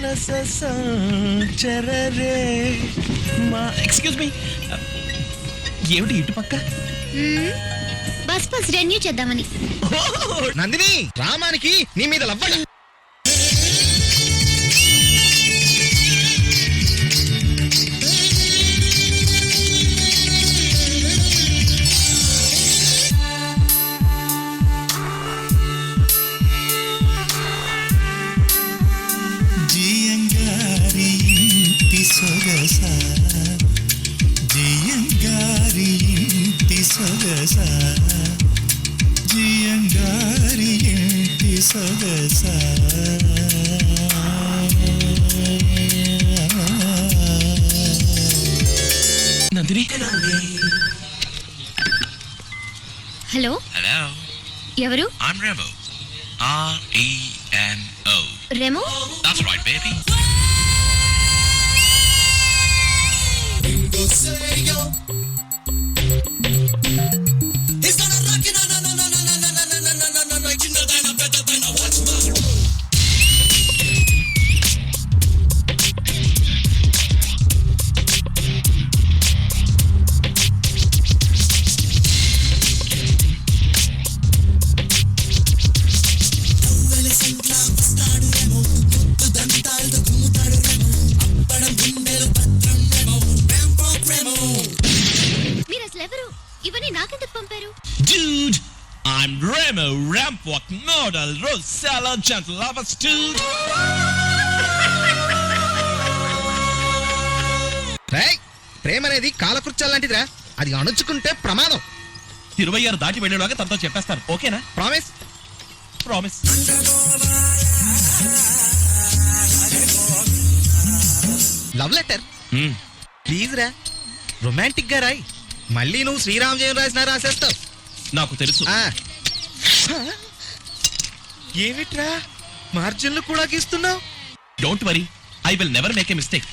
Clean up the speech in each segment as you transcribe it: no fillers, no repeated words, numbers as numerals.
మానస సంచరరే మా excuse me, ఏమిటి ఇటు పక్క? బస్ రెన్యూ చేద్దామని. నందిని, రామానికి నీ మీద లవ్వడ. నందిని. హలో హలో, ఎవరు? I'm Remo. R-E-M-O. Remo? That's right, baby. మీరు అసలు ఎవరు? ఇవన్నీ నాకెందుకు పంపారు? Dude, I'm Remo, ramp walk model, Rosella, gentle lovers, dude. ప్రేమ అనేది కాలకృత్యాలు లాంటిదిరా, అది అణుచుకుంటే ప్రమాదం. 26 దాటి వెళ్ళేలాగా తనతో చెప్పేస్తాను, ఓకేనా? Promise? Promise. Love letter please రా, రొమాంటిక్ గా రాయి. మళ్ళీ నువ్వు శ్రీరామ్ జయం రాసినా రాసేస్తావు. నాకు తెలుసు. ఏమిట్రా మార్జిన్లు కూడా గీస్తున్నావు? Don't worry, I will never make a mistake.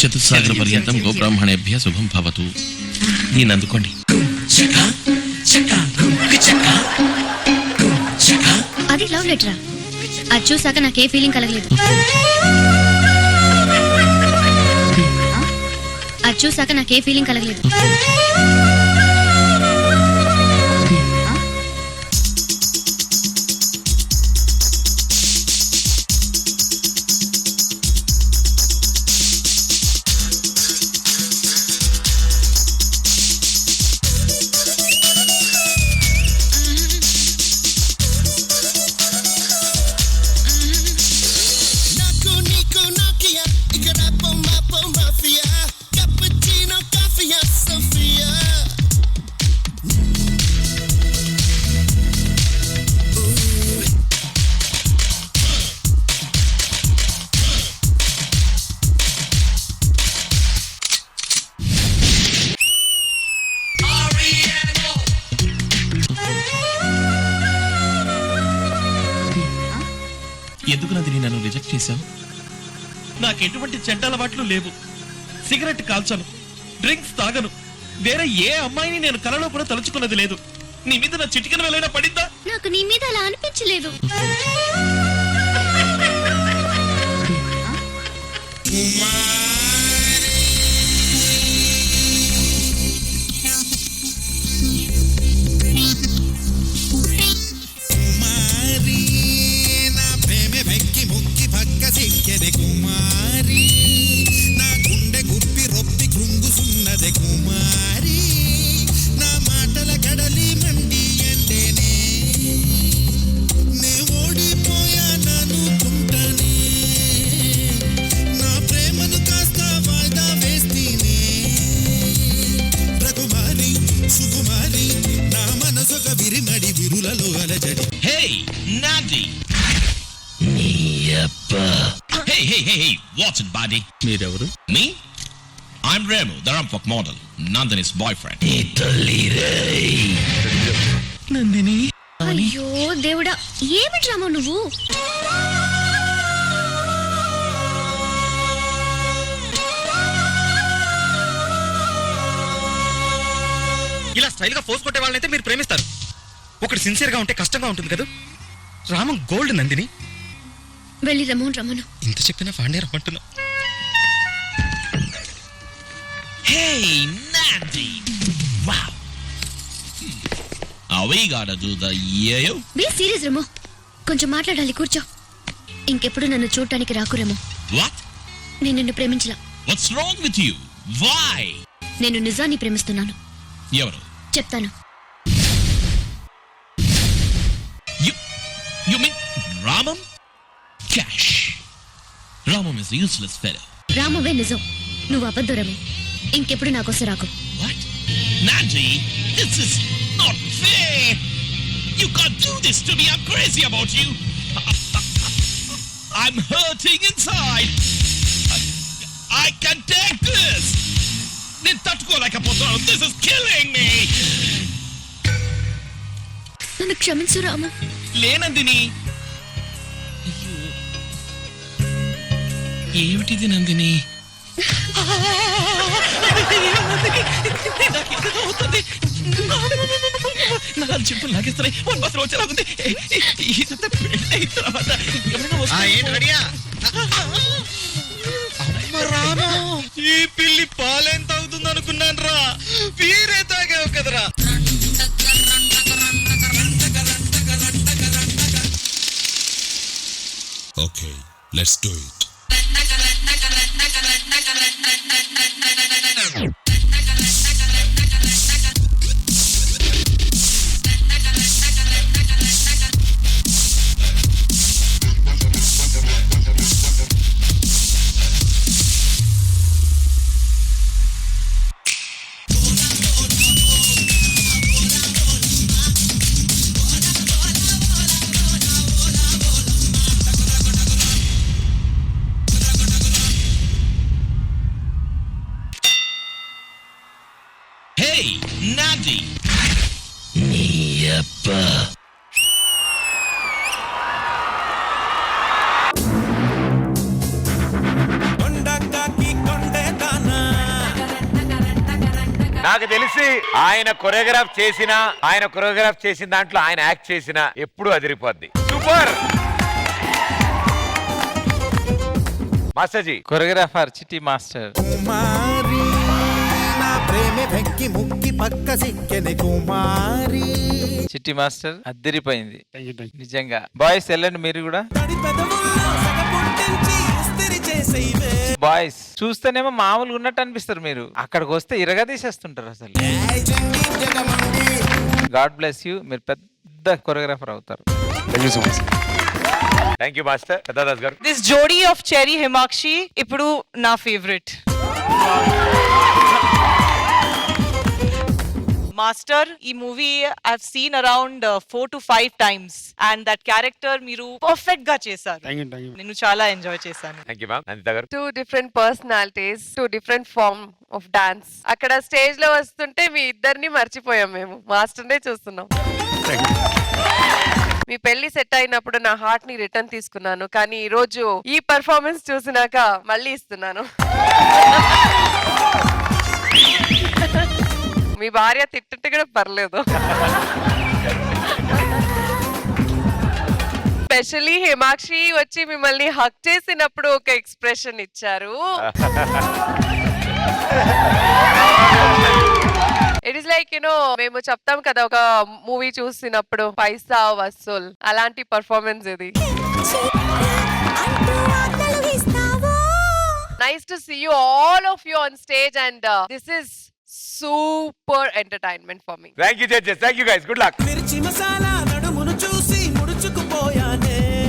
చతుస్సాగర పర్యంతం గోబ్రాహ్మణేభ్య శుభం భవతు. దీన్ని అందుకోండి. అది లవ్ లెటరా? అది చూసాక నాకే ఫీలింగ్ కలగలేదు. అది చూసాక నాకే ఫీలింగ్ కలగలేదు. ఎందుకు నందిని నన్ను రిజెక్ట్ చేశావు? నాకు ఎటువంటి చెడ్డ అలవాట్లు లేవు. సిగరెట్ కాల్చను, డ్రింక్స్ తాగను, వేరే ఏ అమ్మాయిని నేను కలలో కూడా తలుచుకున్నది లేదు. నీ మీద నా చిటికెన వెళ్ళైనా పడిందా? నాకు నీ మీద అలా అనిపించలేదు. Hey, Nandi! Hey, what's it, buddy? మీరెవరు? Me? I'm Remo, the Rampok model, Nandini's boyfriend. Nandini. అయ్యో దేవుడా, ఏమి డ్రామా నువ్వు? ఇలా స్టైల్ గా ఫోర్స్ కొట్టే వాళ్ళనైతే మీరు ప్రేమిస్తారు. ఒకటి సిన్సియర్ గా ఉంటే కష్టంగా ఉంటుంది కదా. రామం గోల్డ్ నందిని. వెళ్ళి రమ్మను. ఇంత చెప్పినా ఫాండే రమ్మంటున్నా. Hey, Nandi! Wow! Are we gonna do the yo? Be serious రమో. కొంచెం మాట్లాడాలి, కూర్చో. ఇంకెప్పుడు నన్ను చూడటానికి రాకు రమో. What? నేను నిన్ను ప్రేమించలా. What's wrong with you? Why? నేను నిజాన్ని ప్రేమిస్తున్నాను. ఎవరు? చెప్తాను. You mean Ramam? Cash. Ramam is a useless fellow. రామవే నిజం, నువ్వు అబద్ధం రమో. ఇంకెప్పుడు నాకోసం రాకు. What? Nandi, this is not fair. You can't do this to me. I'm crazy about you. I'm hurting inside. I can take this. This is killing me. నన్ను క్షమించు రాము. లేనందిని. ఏమిటిది నందిని? నాకు చెప్పులు లాగేస్తున్నాయి. వచ్చేలాగుంది. ఈ పిల్లి పాలేం తాగుతుంది అనుకున్నాను రా. వీరే తాగావు కదరా. Okay, let's do it. Hey, Nandi. Yeppa. నాకు తెలిసి ఆయన కొరియోగ్రాఫ్ చేసిన దాంట్లో ఆయన యాక్ట్ చేసిన ఎప్పుడు అదిరిపోద్ది. Super master ji. Choreographer Chitti master. కుమారి నా ప్రేమే వెక్కి ముక్కి పక్క సిక్కెని కుమారి. చిట్టి మాస్టర్ అద్దరిపోయింది నిజంగా. బాయ్స్ వెళ్ళండి మీరు కూడా. బాయ్స్ చూస్తేనేమో మామూలుగా ఉన్నట్టు అనిపిస్తారు, మీరు అక్కడికి వస్తే ఇరగా తీసేస్తుంటారు అసలు. గాడ్ బ్లెస్ యూ, మీరు పెద్ద కొరియోగ్రాఫర్ అవుతారు. థ్యాంక్ యూ మాస్టర్ పెద్దదాస్ గారు. This jodi of Cherry Himakshi ఇప్పుడు నా favorite. Master, ఈ movie I've seen around 4 to 5 times and that character మీరు పర్ఫెక్ట్ గా చేశారు. నేను చాలా ఎంజాయ్ చేశాను. Thank you ma'am. నందిత గారు. 2 different personalities, 2 different form of dance. అక్కడ స్టేజ్ లో వస్తుంటే మీ ఇద్దరిని మర్చిపోయాం, మేము మాస్టర్ నే చూస్తున్నాం. మీ పెళ్లి సెట్ అయినప్పుడు నా హార్ట్ ని రిటర్న్ తీసుకున్నాను, కానీ ఈ రోజు ఈ పర్ఫార్మెన్స్ చూసినాక మళ్ళీ ఇస్తున్నాను. మీ భార్య తిట్టుంటే కూడా పర్లేదు. స్పెషల్లీ హిమాక్షి వచ్చి మిమ్మల్ని హక్ చేసినప్పుడు ఒక ఎక్స్ప్రెషన్ ఇచ్చారు. ఇట్ ఈస్ లైక్ మేము చెప్తాం కదా ఒక మూవీ చూసినప్పుడు పైసా వసూల్, అలాంటి పర్ఫార్మెన్స్ ఇది. Nice to see you all of you on stage and this is super entertainment for me. Thank you judges. Thank you guys. Good luck. మిర్చి మసాలా